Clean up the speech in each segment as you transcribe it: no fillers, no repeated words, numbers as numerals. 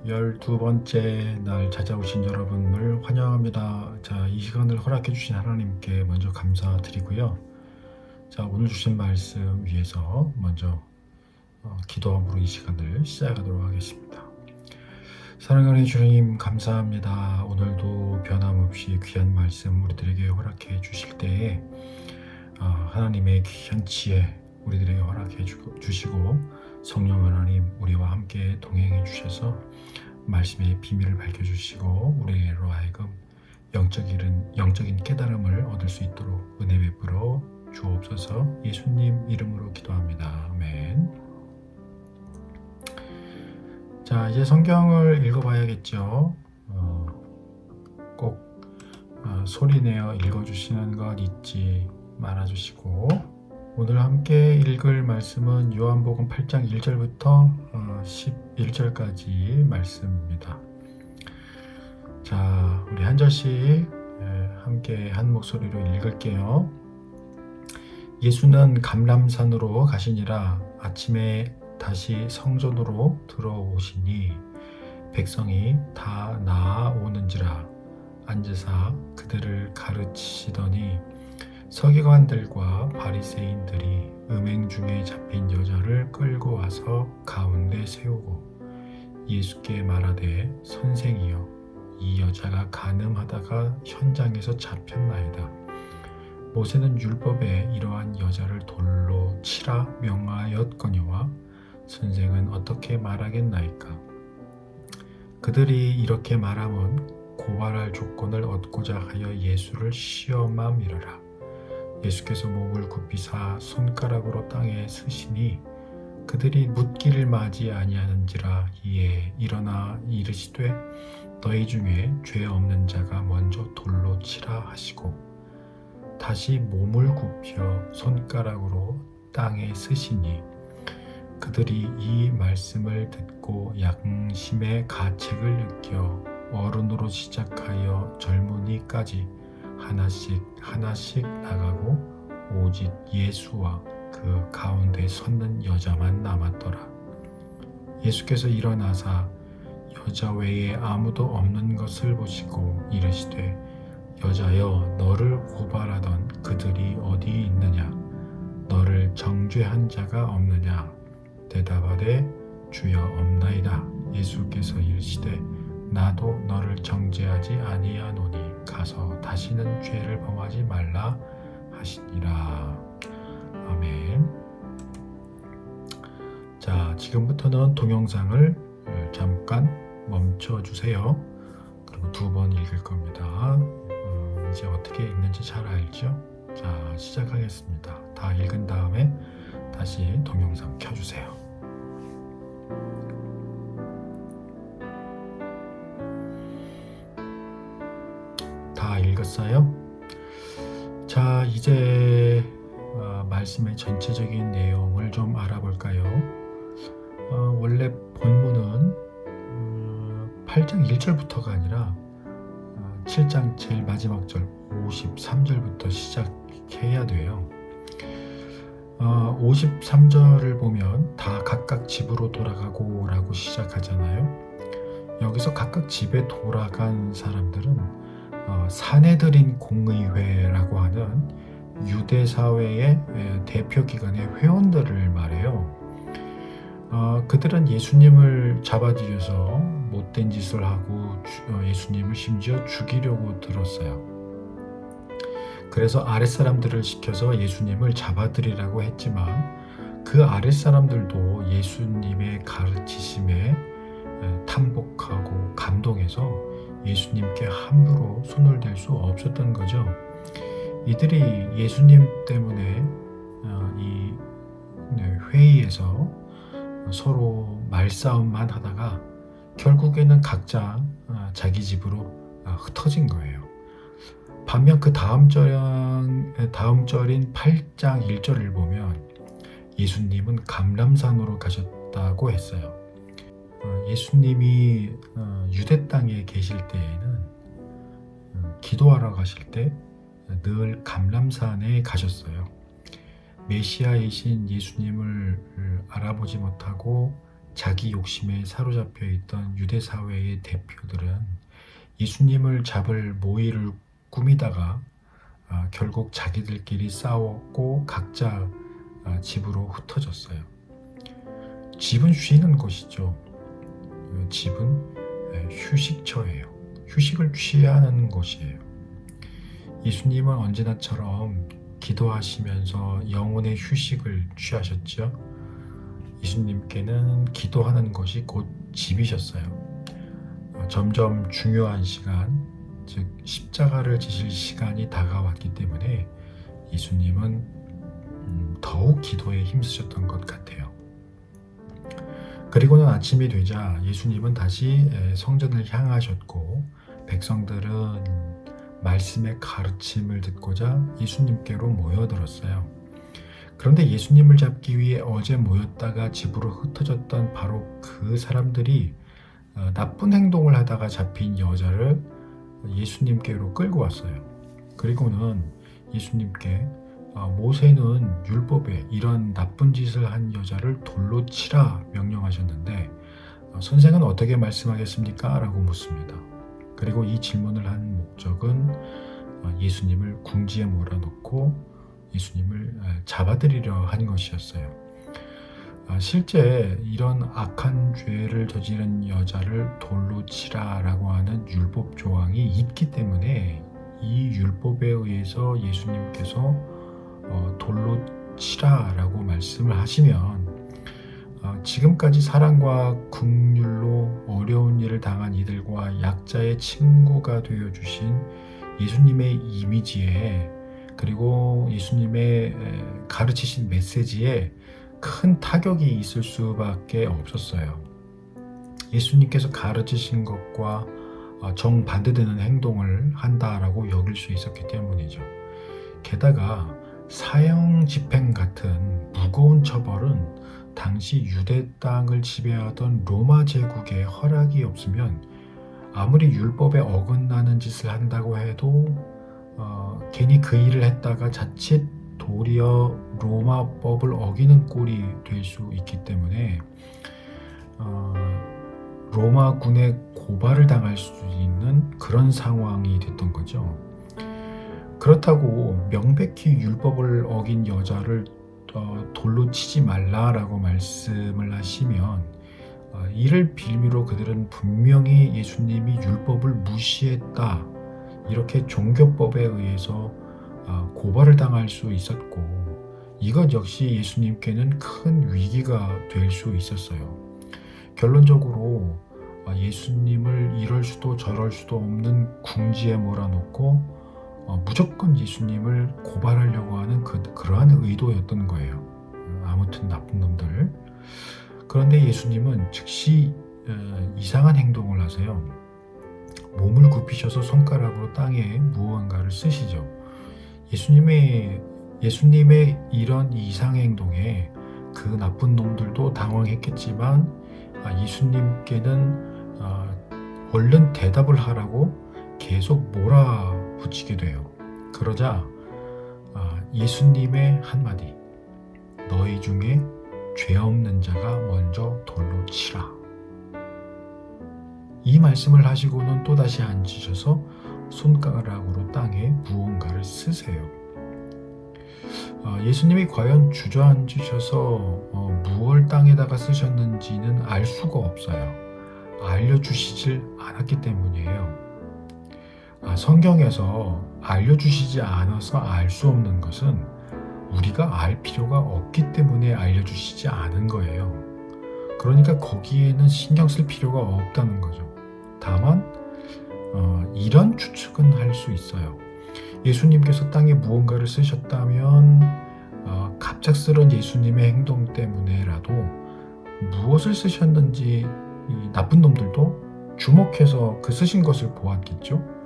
12번째 날 찾아오신 여러분을 환영합니다. 자, 이 시간을 허락해 주신 하나님께 먼저 감사드리고요. 자, 오늘 주신 말씀 위해서 먼저 기도함으로 이 시간을 시작하도록 하겠습니다. 사랑하는 주님 감사합니다. 오늘도 변함없이 귀한 말씀 우리들에게 허락해 주실 때에 하나님의 귀한 지혜 우리들에게 허락해 주시고 성령 하나님 우리와 함께 동행해 주셔서 말씀의 비밀을 밝혀주시고 우리로 하여금 영적인 깨달음을 얻을 수 있도록 은혜 베풀어 주옵소서. 예수님 이름으로 기도합니다. 아멘. 자, 이제 성경을 읽어봐야겠죠. 꼭 소리내어 읽어주시는 것 잊지 말아주시고, 오늘 함께 읽을 말씀은 요한복음 8장 1절부터 11절까지 말씀입니다. 자, 우리 한 절씩 함께 한 목소리로 읽을게요. 예수는 감람산으로 가시니라. 아침에 다시 성전으로 들어오시니 백성이 다 나아오는지라. 앉으사 그들을 가르치시더니 서기관들과 바리새인들이 음행 중에 잡힌 여자를 끌고 와서 가운데 세우고 예수께 말하되 선생이여, 이 여자가 간음하다가 현장에서 잡혔나이다. 모세는 율법에 이러한 여자를 돌로 치라 명하였거니와 선생은 어떻게 말하겠나이까? 그들이 이렇게 말하면 고발할 조건을 얻고자 하여 예수를 시험함이러라. 예수께서 몸을 굽히사 손가락으로 땅에 쓰시니 그들이 묻기를 마지 아니하는지라. 이에 일어나 이르시되 너희 중에 죄 없는 자가 먼저 돌로 치라 하시고 다시 몸을 굽혀 손가락으로 땅에 쓰시니 그들이 이 말씀을 듣고 양심의 가책을 느껴 어른으로 시작하여 젊은이까지 하나씩 나가고 오직 예수와 그 가운데 섰는 여자만 남았더라. 예수께서 일어나사 여자 외에 아무도 없는 것을 보시고 이르시되 여자여, 너를 고발하던 그들이 어디 있느냐? 너를 정죄한 자가 없느냐? 대답하되 주여 없나이다. 예수께서 이르시되 나도 너를 정죄하지 아니하노니 가서 다시는 죄를 범하지 말라 하시니라. 아멘. 자, 지금부터는 동영상을 잠깐 멈춰 주세요. 그리고 2번 읽을 겁니다. 이제 어떻게 읽는지 잘 알죠? 자, 시작하겠습니다. 다 읽은 다음에 다시 동영상 켜주세요. 다 읽었어요? 자, 이제 말씀의 전체적인 내용을 좀 알아볼까요? 원래 본문은 8장 1절부터가 아니라 7장 제일 마지막 절 53절부터 시작해야 돼요. 53절을 보면 다 각각 집으로 돌아가고 라고 시작하잖아요. 여기서 각각 집에 돌아간 사람들은 사내들인 공의회라고 하는 유대사회의 대표기관의 회원들을 말해요. 그들은 예수님을 잡아들여서 못된 짓을 하고 예수님을 심지어 죽이려고 들었어요. 그래서 아랫사람들을 시켜서 예수님을 잡아들이라고 했지만 그 아랫사람들도 예수님의 가르치심에 탐복하고 감동해서 예수님께 함부로 손을 댈 수 없었던 거죠. 이들이 예수님 때문에 이 회의에서 서로 말싸움만 하다가 결국에는 각자 자기 집으로 흩어진 거예요. 반면 그 다음 절인 8장 1절을 보면 예수님은 감람산으로 가셨다고 했어요. 예수님이 유대 땅에 계실 때에는 기도하러 가실 때 늘 감람산에 가셨어요. 메시아이신 예수님을 알아보지 못하고 자기 욕심에 사로잡혀 있던 유대 사회의 대표들은 예수님을 잡을 모의를 꾸미다가 결국 자기들끼리 싸웠고 각자 집으로 흩어졌어요. 집은 쉬는 곳이죠. 집은 휴식처예요. 휴식을 취하는 곳이에요. 예수님은 언제나처럼 기도하시면서 영혼의 휴식을 취하셨죠. 예수님께는 기도하는 것이 곧 집이셨어요. 점점 중요한 시간, 즉 십자가를 지실 시간이 다가왔기 때문에 예수님은 더욱 기도에 힘쓰셨던 것 같아요. 그리고는 아침이 되자 예수님은 다시 성전을 향하셨고 백성들은 말씀의 가르침을 듣고자 예수님께로 모여들었어요. 그런데 예수님을 잡기 위해 어제 모였다가 집으로 흩어졌던 바로 그 사람들이 나쁜 행동을 하다가 잡힌 여자를 예수님께로 끌고 왔어요. 그리고는 예수님께 모세는 율법에 이런 나쁜 짓을 한 여자를 돌로 치라 명령하셨는데 선생은 어떻게 말씀하겠습니까? 라고 묻습니다. 그리고 이 질문을 한 목적은 예수님을 궁지에 몰아넣고 예수님을 잡아들이려 한 것이었어요. 실제 이런 악한 죄를 저지른 여자를 돌로 치라라고 하는 율법 조항이 있기 때문에 이 율법에 의해서 예수님께서 돌로 치라라고 말씀을 하시면 지금까지 사랑과 긍휼로 어려운 일을 당한 이들과 약자의 친구가 되어주신 예수님의 이미지에 그리고 예수님의 가르치신 메시지에 큰 타격이 있을 수밖에 없었어요. 예수님께서 가르치신 것과 정반대되는 행동을 한다라고 여길 수 있었기 때문이죠. 게다가 사형 집행 같은 무거운 처벌은 당시 유대 땅을 지배하던 로마 제국의 허락이 없으면 아무리 율법에 어긋나는 짓을 한다고 해도 괜히 그 일을 했다가 자칫 도리어 로마법을 어기는 꼴이 될 수 있기 때문에 로마군의 고발을 당할 수 있는 그런 상황이 됐던 거죠. 그렇다고 명백히 율법을 어긴 여자를 돌로 치지 말라라고 말씀을 하시면 이를 빌미로 그들은 분명히 예수님이 율법을 무시했다 이렇게 종교법에 의해서 고발을 당할 수 있었고 이것 역시 예수님께는 큰 위기가 될 수 있었어요. 결론적으로 예수님을 이럴 수도 저럴 수도 없는 궁지에 몰아놓고 무조건 예수님을 고발하려고 하는 그러한 의도였던 거예요. 아무튼 나쁜 놈들. 그런데 예수님은 즉시 이상한 행동을 하세요. 몸을 굽히셔서 손가락으로 땅에 무언가를 쓰시죠. 예수님의 이런 이상 행동에 그 나쁜 놈들도 당황했겠지만 예수님께는 얼른 대답을 하라고 계속 몰아붙이게 돼요. 그러자 예수님의 한마디, 너희 중에 죄 없는 자가 먼저 돌로 치라. 이 말씀을 하시고는 또다시 앉으셔서 손가락으로 땅에 무언가를 쓰세요. 예수님이 과연 주저앉으셔서 무엇을 땅에다가 쓰셨는지는 알 수가 없어요. 알려주시질 않았기 때문이에요. 성경에서 알려주시지 않아서 알 수 없는 것은 우리가 알 필요가 없기 때문에 알려주시지 않은 거예요. 그러니까 거기에는 신경 쓸 필요가 없다는 거죠. 다만 이런 추측은 할 수 있어요. 예수님께서 땅에 무언가를 쓰셨다면 갑작스런 예수님의 행동 때문에라도 무엇을 쓰셨는지 이 나쁜 놈들도 주목해서 그 쓰신 것을 보았겠죠.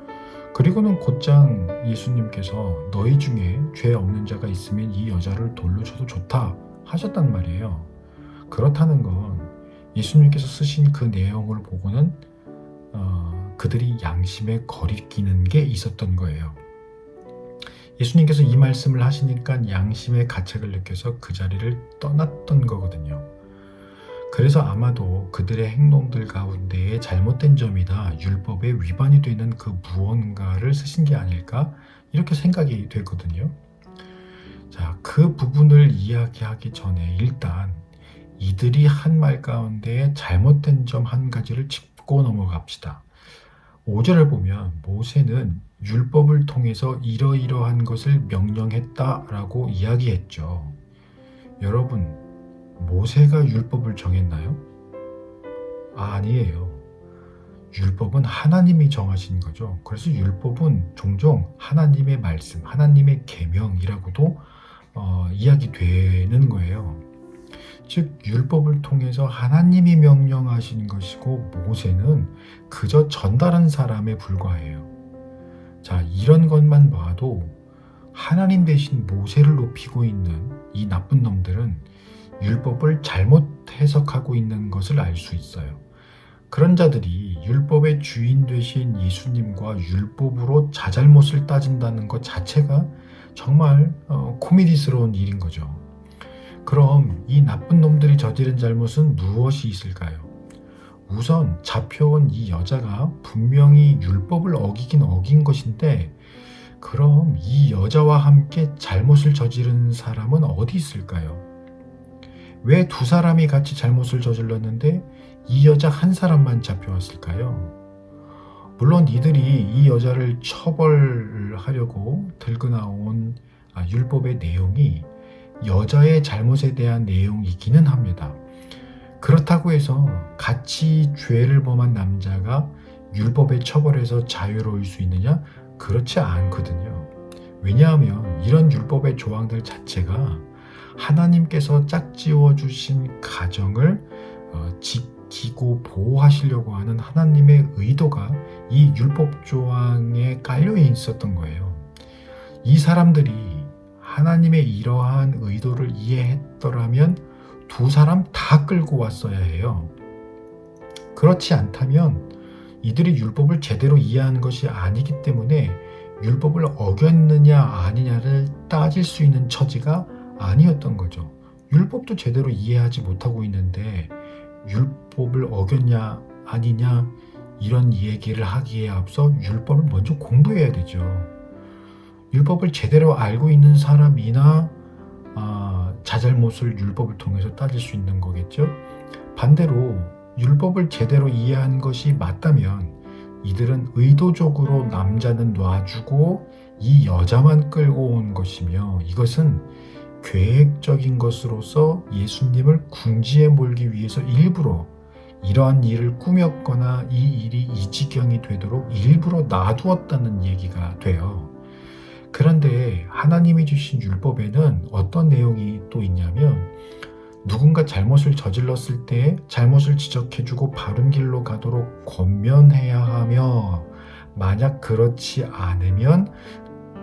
그리고는 곧장 예수님께서 너희 중에 죄 없는 자가 있으면 이 여자를 돌로 쳐도 좋다 하셨단 말이에요. 그렇다는 건 예수님께서 쓰신 그 내용을 보고는 그들이 양심에 거리끼는 게 있었던 거예요. 예수님께서 이 말씀을 하시니까 양심의 가책을 느껴서 그 자리를 떠났던 거거든요. 그래서 아마도 그들의 행동들 가운데에 잘못된 점이나 율법에 위반이 되는 그 무언가를 쓰신 게 아닐까 이렇게 생각이 되거든요. 자, 그 부분을 이야기하기 전에 일단 이들이 한 말 가운데 잘못된 점 한 가지를 짚고 넘어갑시다. 5절을 보면 모세는 율법을 통해서 이러이러한 것을 명령했다라고 이야기했죠. 여러분, 모세가 율법을 정했나요? 아니에요. 율법은 하나님이 정하신 거죠. 그래서 율법은 종종 하나님의 말씀, 하나님의 계명이라고도 이야기되는 거예요. 즉 율법을 통해서 하나님이 명령하신 것이고 모세는 그저 전달한 사람에 불과해요. 자, 이런 것만 봐도 하나님 대신 모세를 높이고 있는 이 나쁜 놈들은 율법을 잘못 해석하고 있는 것을 알 수 있어요. 그런 자들이 율법의 주인 되신 예수님과 율법으로 자잘못을 따진다는 것 자체가 정말 코미디스러운 일인 거죠. 그럼 이 나쁜 놈들이 저지른 잘못은 무엇이 있을까요? 우선 잡혀온 이 여자가 분명히 율법을 어긴 것인데 그럼 이 여자와 함께 잘못을 저지른 사람은 어디 있을까요? 왜 두 사람이 같이 잘못을 저질렀는데 이 여자 한 사람만 잡혀왔을까요? 물론 이들이 이 여자를 처벌하려고 들고 나온 율법의 내용이 여자의 잘못에 대한 내용이기는 합니다. 그렇다고 해서 같이 죄를 범한 남자가 율법의 처벌에서 자유로울 수 있느냐? 그렇지 않거든요. 왜냐하면 이런 율법의 조항들 자체가 하나님께서 짝지어 주신 가정을 지키고 보호하시려고 하는 하나님의 의도가 이 율법 조항에 깔려 있었던 거예요. 이 사람들이 하나님의 이러한 의도를 이해했더라면 두 사람 다 끌고 왔어야 해요. 그렇지 않다면 이들이 율법을 제대로 이해한 것이 아니기 때문에 율법을 어겼느냐 아니냐를 따질 수 있는 처지가 아니었던 거죠. 율법도 제대로 이해하지 못하고 있는데 율법을 어겼냐 아니냐 이런 얘기를 하기에 앞서 율법을 먼저 공부해야 되죠. 율법을 제대로 알고 있는 사람이나 자잘못을 율법을 통해서 따질 수 있는 거겠죠. 반대로 율법을 제대로 이해한 것이 맞다면 이들은 의도적으로 남자는 놔주고 이 여자만 끌고 온 것이며 이것은 계획적인 것으로서 예수님을 궁지에 몰기 위해서 일부러 이러한 일을 꾸몄거나 이 일이 이 지경이 되도록 일부러 놔두었다는 얘기가 돼요. 그런데 하나님이 주신 율법에는 어떤 내용이 또 있냐면 누군가 잘못을 저질렀을 때 잘못을 지적해주고 바른 길로 가도록 권면해야 하며 만약 그렇지 않으면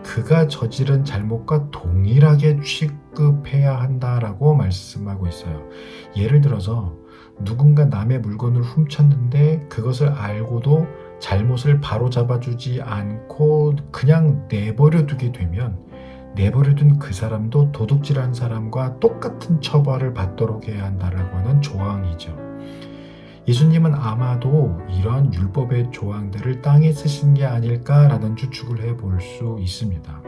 그가 저지른 잘못과 동일하게 취급해야 한다라고 말씀하고 있어요. 예를 들어서 누군가 남의 물건을 훔쳤는데 그것을 알고도 잘못을 바로잡아주지 않고 그냥 내버려두게 되면 내버려둔 그 사람도 도둑질한 사람과 똑같은 처벌을 받도록 해야 한다라고 하는 조항이죠. 예수님은 아마도 이러한 율법의 조항들을 땅에 쓰신 게 아닐까라는 추측을 해볼 수 있습니다.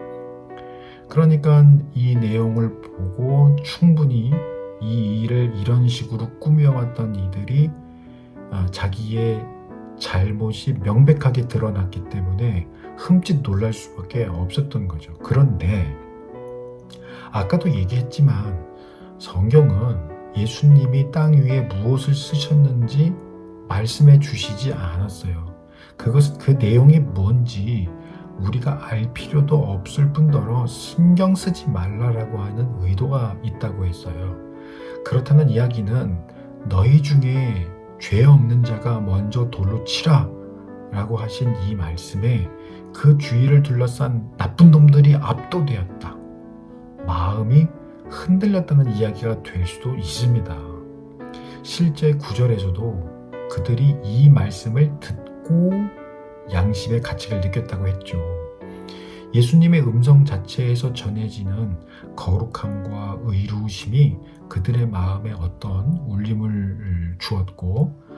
그러니까 이 내용을 보고 충분히 이 일을 이런 식으로 꾸며왔던 이들이 자기의 잘못이 명백하게 드러났기 때문에 흠칫 놀랄 수밖에 없었던 거죠. 그런데 아까도 얘기했지만 성경은 예수님이 땅 위에 무엇을 쓰셨는지 말씀해 주시지 않았어요. 그 내용이 뭔지 우리가 알 필요도 없을 뿐더러 신경 쓰지 말라라고 하는 의도가 있다고 했어요. 그렇다는 이야기는 너희 중에 죄 없는 자가 먼저 돌로 치라 라고 하신 이 말씀에 그 주위를 둘러싼 나쁜 놈들이 압도되었다. 마음이 흔들렸다는 이야기가 될 수도 있습니다. 실제 9절에서도 그들이 이 말씀을 듣고 양심의 가책을 느꼈다고 했죠. 예수님의 음성 자체에서 전해지는 거룩함과 의로우심이 그들의 마음에 어떤 울림을 주었고,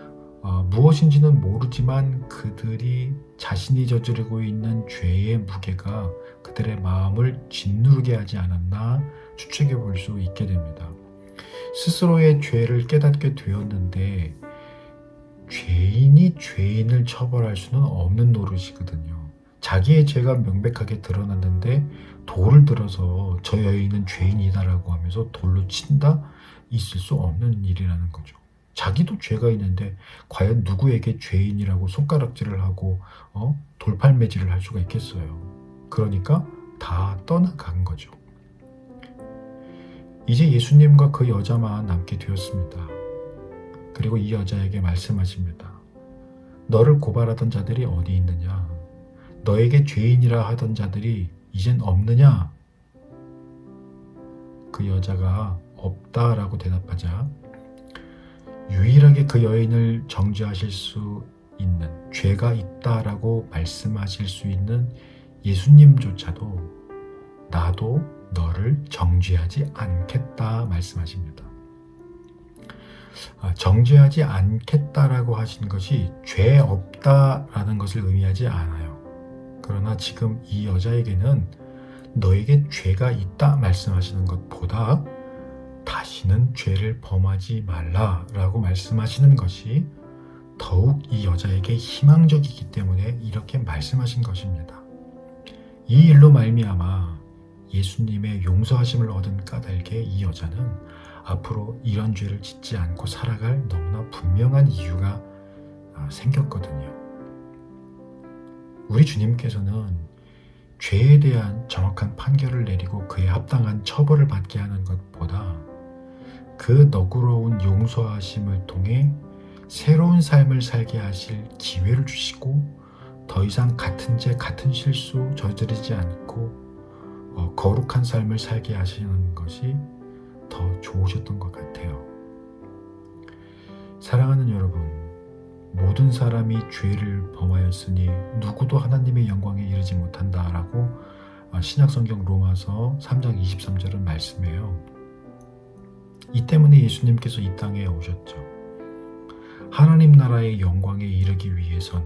무엇인지는 모르지만 그들이 자신이 저지르고 있는 죄의 무게가 그들의 마음을 짓누르게 하지 않았나 추측해 볼 수 있게 됩니다. 스스로의 죄를 깨닫게 되었는데 죄인이 죄인을 처벌할 수는 없는 노릇이거든요. 자기의 죄가 명백하게 드러났는데 돌을 들어서 저 여인은 죄인이다라고 하면서 돌로 친다? 있을 수 없는 일이라는 거죠. 자기도 죄가 있는데 과연 누구에게 죄인이라고 손가락질을 하고 돌팔매질을 할 수가 있겠어요. 그러니까 다 떠나간 거죠. 이제 예수님과 그 여자만 남게 되었습니다. 그리고 이 여자에게 말씀하십니다. 너를 고발하던 자들이 어디 있느냐? 너에게 죄인이라 하던 자들이 이젠 없느냐? 그 여자가 없다라고 대답하자 유일하게 그 여인을 정죄하실 수 있는, 죄가 있다라고 말씀하실 수 있는 예수님조차도 나도 너를 정죄하지 않겠다 말씀하십니다. 정죄하지 않겠다라고 하신 것이 죄 없다라는 것을 의미하지 않아요. 그러나 지금 이 여자에게는 너에게 죄가 있다 말씀하시는 것보다 다시는 죄를 범하지 말라라고 말씀하시는 것이 더욱 이 여자에게 희망적이기 때문에 이렇게 말씀하신 것입니다. 이 일로 말미암아 예수님의 용서하심을 얻은 까닭에 이 여자는 앞으로 이런 죄를 짓지 않고 살아갈 너무나 분명한 이유가 생겼거든요. 우리 주님께서는 죄에 대한 정확한 판결을 내리고 그에 합당한 처벌을 받게 하는 것보다 그 너그러운 용서하심을 통해 새로운 삶을 살게 하실 기회를 주시고 더 이상 같은 죄, 같은 실수 저지르지 않고 거룩한 삶을 살게 하시는 것이 더 좋으셨던 것 같아요. 사랑하는 여러분, 모든 사람이 죄를 범하였으니 누구도 하나님의 영광에 이르지 못한다라고 신약성경 로마서 3장 23절은 말씀해요. 이 때문에 예수님께서 이 땅에 오셨죠. 하나님 나라의 영광에 이르기 위해서는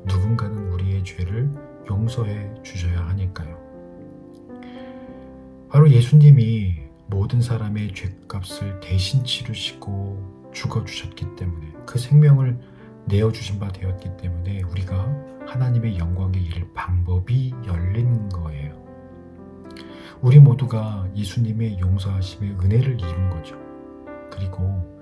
누군가는 우리의 죄를 용서해 주셔야 하니까요. 바로 예수님이 모든 사람의 죄값을 대신 치르시고 죽어주셨기 때문에, 그 생명을 내어주신 바 되었기 때문에 우리가 하나님의 영광에 이를 방법이 열린 거예요. 우리 모두가 예수님의 용서하심의 은혜를 입은 거죠. 그리고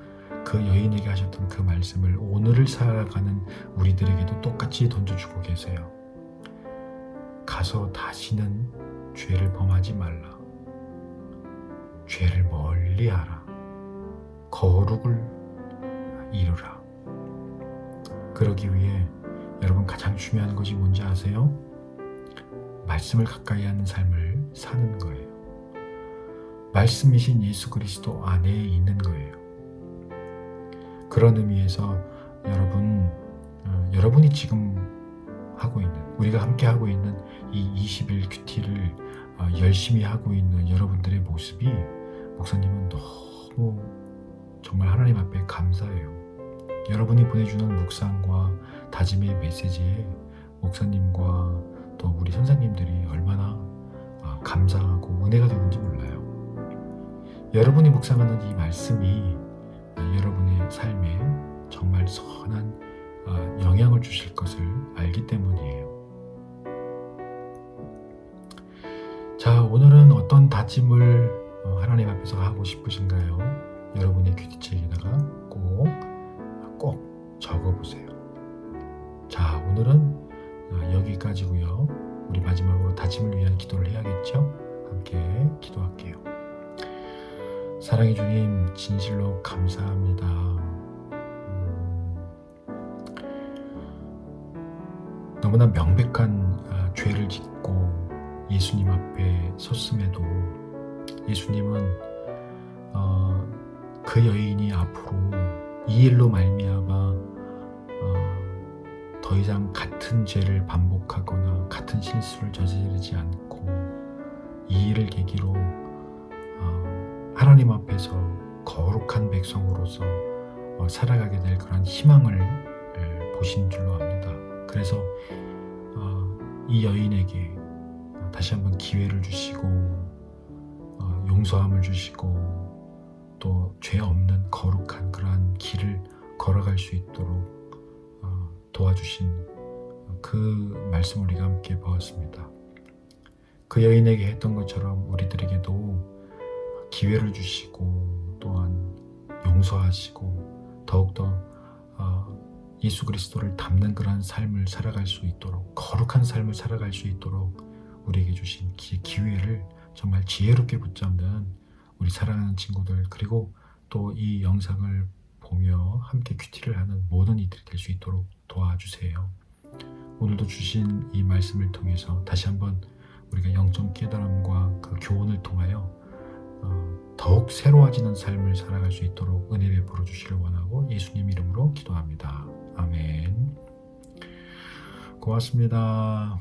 그 여인에게 하셨던 그 말씀을 오늘을 살아가는 우리들에게도 똑같이 던져주고 계세요. 가서 다시는 죄를 범하지 말라. 죄를 멀리하라. 거룩을 이루라. 그러기 위해 여러분 가장 중요한 것이 뭔지 아세요? 말씀을 가까이 하는 삶을 사는 거예요. 말씀이신 예수 그리스도 안에 있는 거예요. 그런 의미에서 여러분이 지금 하고 있는, 우리가 함께 하고 있는 이 20일 큐티를 열심히 하고 있는 여러분들의 모습이 목사님은 너무 정말 하나님 앞에 감사해요. 여러분이 보내주는 묵상과 다짐의 메시지에 목사님과 또 우리 선생님들이 얼마나 감사하고 은혜가 되는지 몰라요. 여러분이 묵상하는 이 말씀이 여러분의 삶에 정말 선한 영향을 주실 것을 알기 때문이에요. 자, 오늘은 어떤 다짐을 하나님 앞에서 하고 싶으신가요? 여러분의 큐티책에다가 꼭 적어보세요. 자, 오늘은 여기까지고요. 우리 마지막으로 다짐을 위한 기도를 해야겠죠? 함께 기도할게요. 사랑의 주님, 진실로 감사합니다. 너무나 명백한 죄를 짓고 예수님 앞에 섰음에도 예수님은 그 여인이 앞으로 이 일로 말미암아 더 이상 같은 죄를 반복하거나 같은 실수를 저지르지 않고 이 일을 계기로 하나님 앞에서 거룩한 백성으로서 살아가게 될 그런 희망을 보신 줄로 압니다. 그래서 이 여인에게 다시 한번 기회를 주시고 용서함을 주시고 또 죄 없는 거룩한 그러한 길을 걸어갈 수 있도록 도와주신 그 말씀을 우리가 함께 보았습니다. 그 여인에게 했던 것처럼 우리들에게도 기회를 주시고 또한 용서하시고 더욱더 예수 그리스도를 닮는 그러한 삶을 살아갈 수 있도록, 거룩한 삶을 살아갈 수 있도록 우리에게 주신 기회를 정말 지혜롭게 붙잡는 우리 사랑하는 친구들, 그리고 또 이 영상을 보며 함께 큐티를 하는 모든 이들이 될 수 있도록 도와주세요. 오늘도 주신 이 말씀을 통해서 다시 한번 우리가 영적 깨달음과 그 교훈을 통하여 더욱 새로워지는 삶을 살아갈 수 있도록 은혜 베풀어 주시길 원하고 예수님 이름으로 기도합니다. 아멘. 고맙습니다.